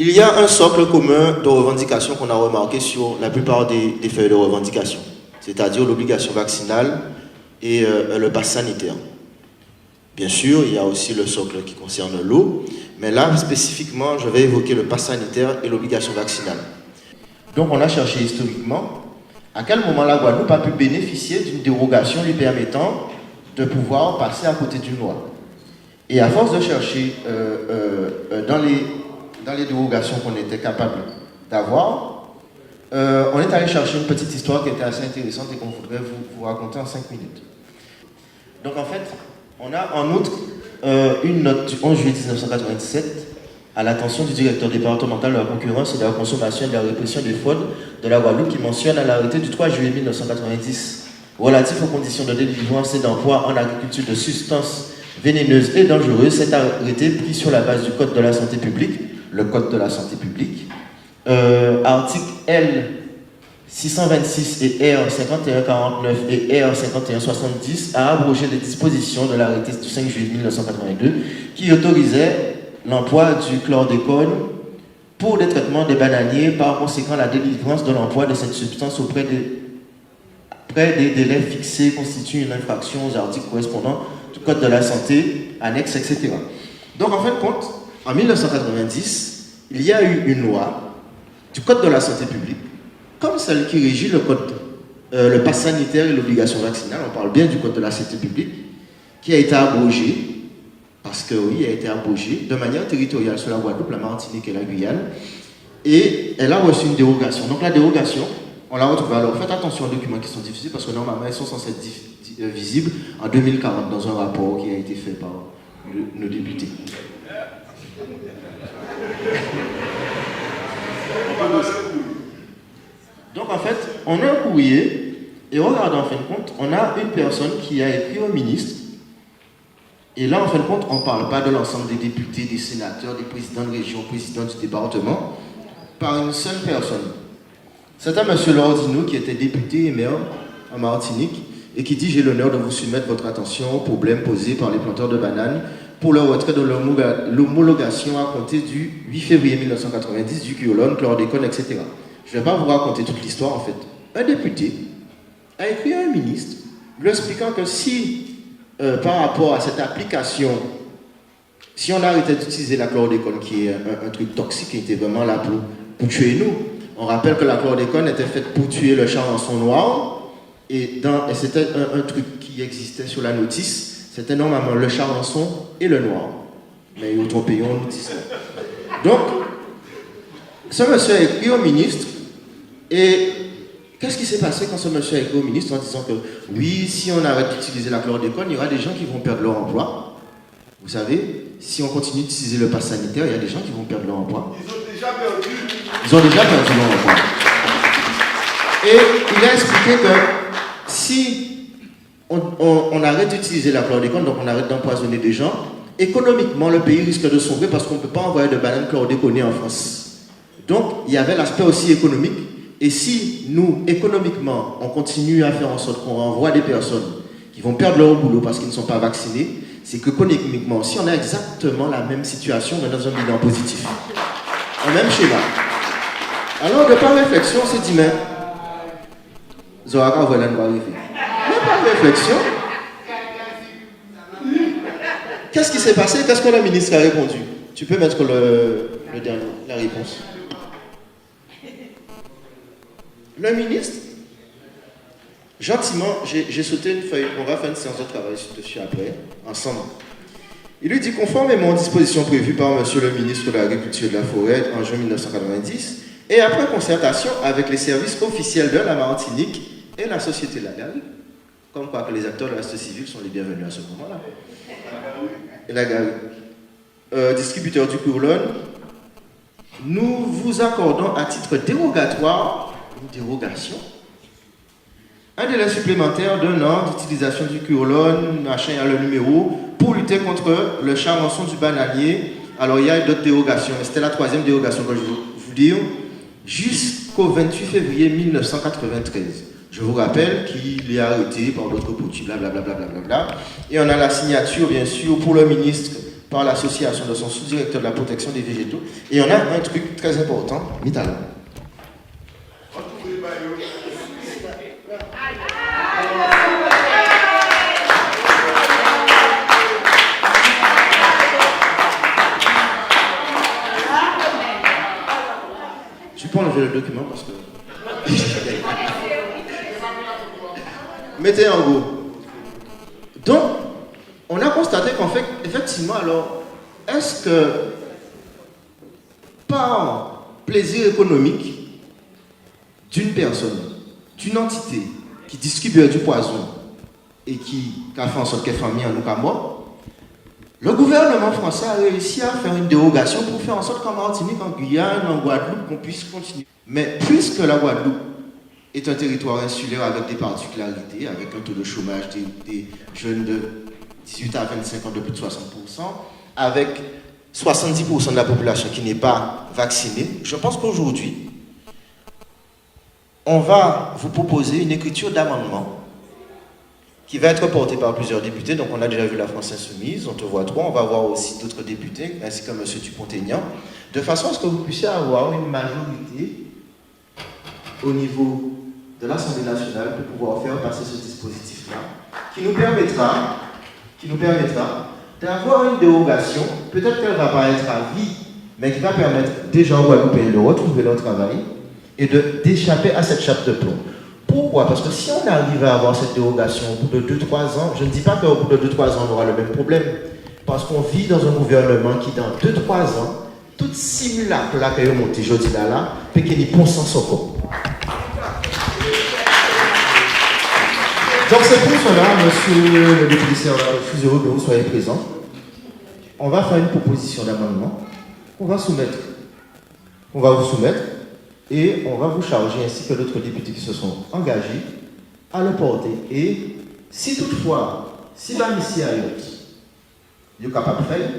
Il y a un socle commun de revendications qu'on a remarqué sur la plupart des feuilles de revendication, c'est-à-dire l'obligation vaccinale et le pass sanitaire. Bien sûr, il y a aussi le socle qui concerne l'eau, mais là, spécifiquement, je vais évoquer le pass sanitaire et l'obligation vaccinale. Donc, on a cherché historiquement à quel moment la Guadeloupe a pu bénéficier d'une dérogation lui permettant de pouvoir passer à côté d'une loi. Et à force de chercher dans les dérogations qu'on était capable d'avoir, on est allé chercher une petite histoire qui était assez intéressante et qu'on voudrait vous raconter en 5 minutes. Donc en fait, on a en outre une note du 11 juillet 1997 à l'attention du directeur départemental de la concurrence et de la consommation et de la répression des fraudes de la Guadeloupe qui mentionne à l'arrêté du 3 juillet 1990 relatif aux conditions de délivrance et d'emploi en agriculture de substances vénéneuses et dangereuses. Cet arrêté pris sur la base du Code de la santé publique, le Code de la santé publique, article L 626 et R 5149 et R 5170 a abrogé les dispositions de l'arrêté du 5 juillet 1982 qui autorisait l'emploi du chlordécone pour des traitements des bananiers, par conséquent la délivrance de l'emploi de cette substance auprès des délais fixés constitue une infraction aux articles correspondants du Code de la santé, annexe, etc. Donc en fin de compte, en 1990, il y a eu une loi du Code de la santé publique, comme celle qui régit le pass sanitaire et l'obligation vaccinale, on parle bien du Code de la santé publique, qui a été abrogée, parce que oui, elle a été abrogée de manière territoriale sur la Guadeloupe, la Martinique et la Guyane, et elle a reçu une dérogation. Donc la dérogation, on l'a retrouvée. Alors faites attention aux documents qui sont diffusés, parce que normalement, ils sont censés être visibles en 2040 dans un rapport qui a été fait par nos députés. Donc en fait, on a un courrier, et regardez en fin de compte, on a une personne qui a écrit au ministre. Et là, en fin de compte, on ne parle pas de l'ensemble des députés, des sénateurs, des présidents de région, présidents du département, par une seule personne. C'est un monsieur Lordino qui était député et maire en Martinique et qui dit « J'ai l'honneur de vous soumettre votre attention aux problèmes posés par les planteurs de bananes pour le retrait de l'homologation à compter du 8 février 1990 du Kyolone, chlordécone, etc. » Je ne vais pas vous raconter toute l'histoire en fait. Un député a écrit à un ministre lui expliquant que si par rapport à cette application, si on arrêtait d'utiliser la chlordécone, qui est un truc toxique, qui était vraiment là pour tuer nous, on rappelle que la chlordécone était faite pour tuer le charançon noir, et c'était un truc qui existait sur la notice, c'était normalement le charançon et le noir. Mais ils ont trompé, on notice. Donc, ce monsieur a écrit au ministre, et qu'est-ce qui s'est passé quand ce monsieur a écrit au ministre en disant que oui, si on arrête d'utiliser la chlordécone, il y aura des gens qui vont perdre leur emploi. Vous savez, si on continue d'utiliser le pass sanitaire, il y a des gens qui vont perdre leur emploi. Ils ont déjà perdu leur emploi. Et il a expliqué que si on arrête d'utiliser la chlordécone, donc on arrête d'empoisonner des gens, économiquement, le pays risque de sombrer parce qu'on ne peut pas envoyer de bananes chlordéconées en France. Donc, il y avait l'aspect aussi économique. Et si nous, économiquement, on continue à faire en sorte qu'on renvoie des personnes qui vont perdre leur boulot parce qu'ils ne sont pas vaccinés, c'est qu'économiquement, si on a exactement la même situation, mais dans un bilan positif, un même schéma. Alors, de par réflexion, on s'est dit, mais Zoraka voilà nous arriver. Mais par réflexion, qu'est-ce qui s'est passé? Qu'est-ce que le ministre a répondu? Tu peux mettre le dernier, la réponse. Le ministre, gentiment, j'ai sauté une feuille, on va faire une séance de travail dessus après, ensemble. Il lui dit, conformément aux dispositions prévues par monsieur le ministre de l'Agriculture et de la Forêt en juin 1990, et après concertation avec les services officiels de la Martinique et la société La Garrigue, comme quoi que les acteurs de la société civile sont les bienvenus à ce moment-là. Et La Garrigue, distributeur du Kyolone, nous vous accordons à titre dérogatoire une dérogation, un délai supplémentaire d'1 an d'utilisation du Kyolone, machin, il y a le numéro, pour lutter contre le charançon du bananier. Alors il y a d'autres dérogations, mais c'était la 3e dérogation que je veux vous dire, jusqu'au 28 février 1993. Je vous rappelle qu'il est arrêté par d'autres produits, blablabla. Et on a la signature, bien sûr, pour le ministre par l'association de son sous-directeur de la protection des végétaux. Et on a un truc très important, Mitala. Je peux enlever le document parce que... Mettez en go. Donc, on a constaté qu'en fait, effectivement, alors, est-ce que par plaisir économique d'une personne, d'une entité qui distribue du poison et qui a fait en sorte qu'elle famille en nous qu'à mort, le gouvernement français a réussi à faire une dérogation pour faire en sorte qu'en Martinique, en Guyane, en Guadeloupe, qu'on puisse continuer. Mais puisque la Guadeloupe est un territoire insulaire avec des particularités, avec un taux de chômage des jeunes de 18 à 25 ans de plus de 60%, avec 70% de la population qui n'est pas vaccinée, je pense qu'aujourd'hui, on va vous proposer une écriture d'amendement qui va être portée par plusieurs députés. Donc on a déjà vu la France Insoumise, on te voit toi, on va voir aussi d'autres députés, ainsi que M. Dupont-Aignan, de façon à ce que vous puissiez avoir une majorité au niveau de l'Assemblée nationale pour pouvoir faire passer ce dispositif-là, qui nous permettra d'avoir une dérogation, peut-être qu'elle ne va pas être à vie, mais qui va permettre déjà aux Guadeloupéens de retrouver leur travail et d'échapper à cette chape de plomb. Pourquoi? Parce que si on arrive à avoir cette dérogation au bout de 2-3 ans, je ne dis pas qu'au bout de 2-3 ans on aura le même problème, parce qu'on vit dans un gouvernement qui dans 2-3 ans, toute simulacre là que vous montez aujourd'hui là, peut qu'il y ait ponce sans soko. Donc c'est pour cela, monsieur le député Servat, je suis heureux que vous soyez présent. On va faire une proposition d'amendement qu'on va soumettre. On va vous soumettre et on va vous charger, ainsi que d'autres députés qui se sont engagés, à le porter. Et si toutefois, si la mission est capable de faire,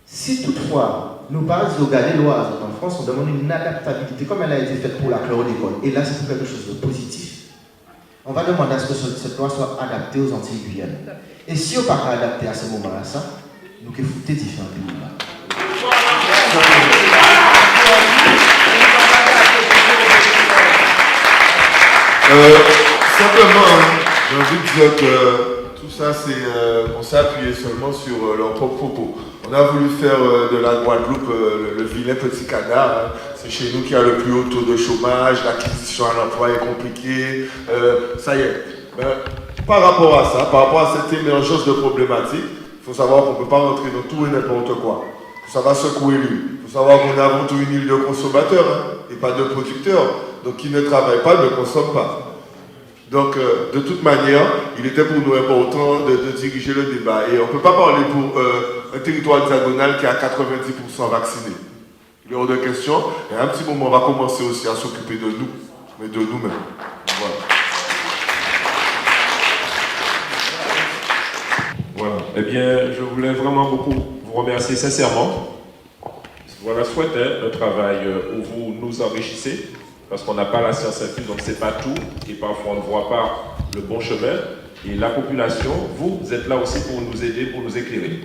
si toutefois, nous parlons de Galilloise en France, on demande une adaptabilité comme elle a été faite pour la chlordécone. Et là, c'est pour quelque chose de positif. On va demander à ce que cette loi soit adaptée aux Antilles Guyanes. Et si on ne peut pas adapter à ce moment-là, ça, nous pouvons faire différents pays. Simplement, j'ai envie de dire que tout ça, c'est on s'est appuyé seulement sur leurs propres propos. On a voulu faire de la Guadeloupe le vilain petit canard. Hein. C'est chez nous qui a le plus haut taux de chômage, l'acquisition à l'emploi est compliquée. Ça y est. Ben, par rapport à ça, par rapport à cette émergence de problématiques, il faut savoir qu'on ne peut pas rentrer dans tout et n'importe quoi. Ça va secouer lui. Il faut savoir qu'on est avant tout une île de consommateurs hein, et pas de producteurs. Donc qui ne travaille pas ne consomme pas. Donc de toute manière, il était pour nous important de diriger le débat. Et on ne peut pas parler pour un territoire hexagonal qui est à 90% vacciné. Il est hors de question. Et à un petit moment, on va commencer aussi à s'occuper de nous, mais de nous-mêmes. Voilà. Voilà. Eh bien, je voulais vraiment beaucoup vous remercier sincèrement. Voilà, souhaite un travail où vous nous enrichissez, parce qu'on n'a pas la science infuse, donc c'est pas tout, et parfois on ne voit pas le bon chemin. Et la population, vous êtes là aussi pour nous aider, pour nous éclairer.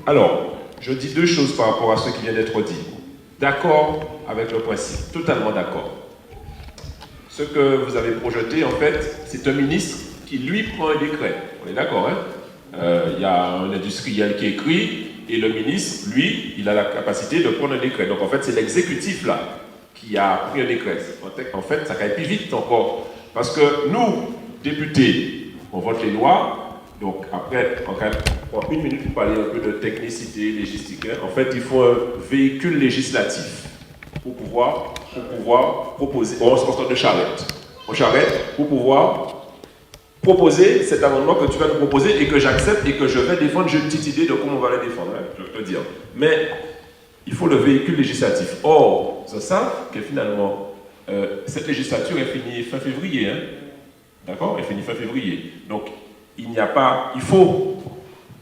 Alors, je dis deux choses par rapport à ce qui vient d'être dit. D'accord avec le principe, totalement d'accord. Ce que vous avez projeté, en fait, c'est un ministre qui, lui, prend un décret. On est d'accord, hein? Y a un industriel qui écrit, et le ministre, lui, il a la capacité de prendre un décret. Donc, en fait, c'est l'exécutif, là, qui a pris un décret. En fait, ça va plus vite encore. Parce que nous, députés, on vote les lois. Donc, après, on prend une minute pour parler un peu de technicité, légistique. En fait, il faut un véhicule législatif pour pouvoir proposer. On se porte de charrette. On charrette pour pouvoir proposer cet amendement que tu vas nous proposer et que j'accepte et que je vais défendre. J'ai une petite idée de comment on va le défendre, hein, je peux te dire. Mais il faut le véhicule législatif. Or, c'est ça que finalement, cette législature est finie fin février. Hein, d'accord? Elle finit fin février. Donc, il faut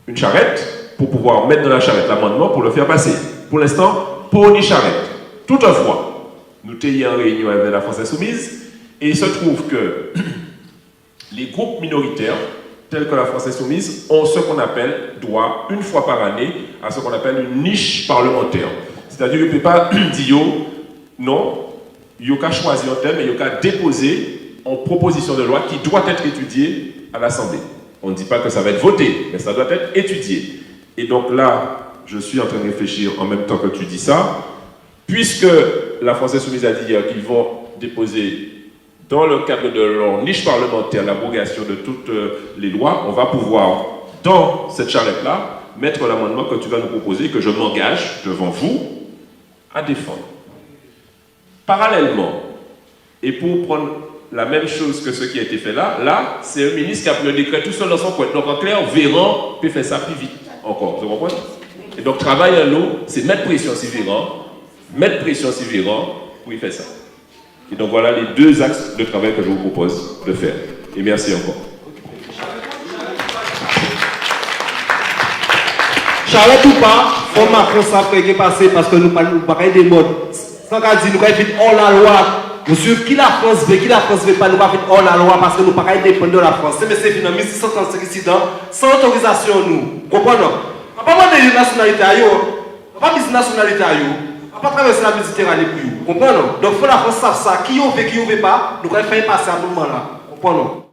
une charrette pour pouvoir mettre dans la charrette l'amendement pour le faire passer. Pour l'instant, pour ni charrette. Toutefois, nous étions en réunion avec la France Insoumise et il se trouve que les groupes minoritaires tels que la France Insoumise, ont ce qu'on appelle, droit, une fois par année, à ce qu'on appelle une niche parlementaire. C'est-à-dire, il ne peut pas dire, non, il y a choisir un thème et il y a déposer en proposition de loi qui doit être étudiée à l'Assemblée. On ne dit pas que ça va être voté, mais ça doit être étudié. Et donc là, je suis en train de réfléchir en même temps que tu dis ça, puisque la France Insoumise a dit qu'ils vont déposer dans le cadre de leur niche parlementaire l'abrogation de toutes les lois, on va pouvoir, dans cette charrette-là, mettre l'amendement que tu vas nous proposer, que je m'engage devant vous à défendre. Parallèlement, et pour prendre la même chose que ce qui a été fait là, c'est un ministre qui a pris un décret tout seul dans son coin. Donc en clair, Véran peut faire ça plus vite encore, vous comprenez? Et donc travail à l'eau, c'est mettre pression sur Véran, pour y faire ça. Et donc voilà les deux axes de travail que je vous propose de faire. Et merci encore. Charlotte ou pas, on m'a fait ça qui est passé parce que nous ne parlons pas des modes. Sans qu'à dire, nous avons fait hors la loi. Nous suivons qui la France veut pas, nous avons fait hors la loi parce que nous ne pouvons pas dépendre de la France. C'est finalement 1635 incidents sans autorisation nous. Comprenez? On ne peut pas demander nationalité à eux. On ne peut pas dire nationalité à eux. On ne peut pas traverser la Méditerranée pour eux. Comprenez? Donc il faut la France sache ça. Qui on veut pas, nous allons faire passer à ce moment-là. Comprenez?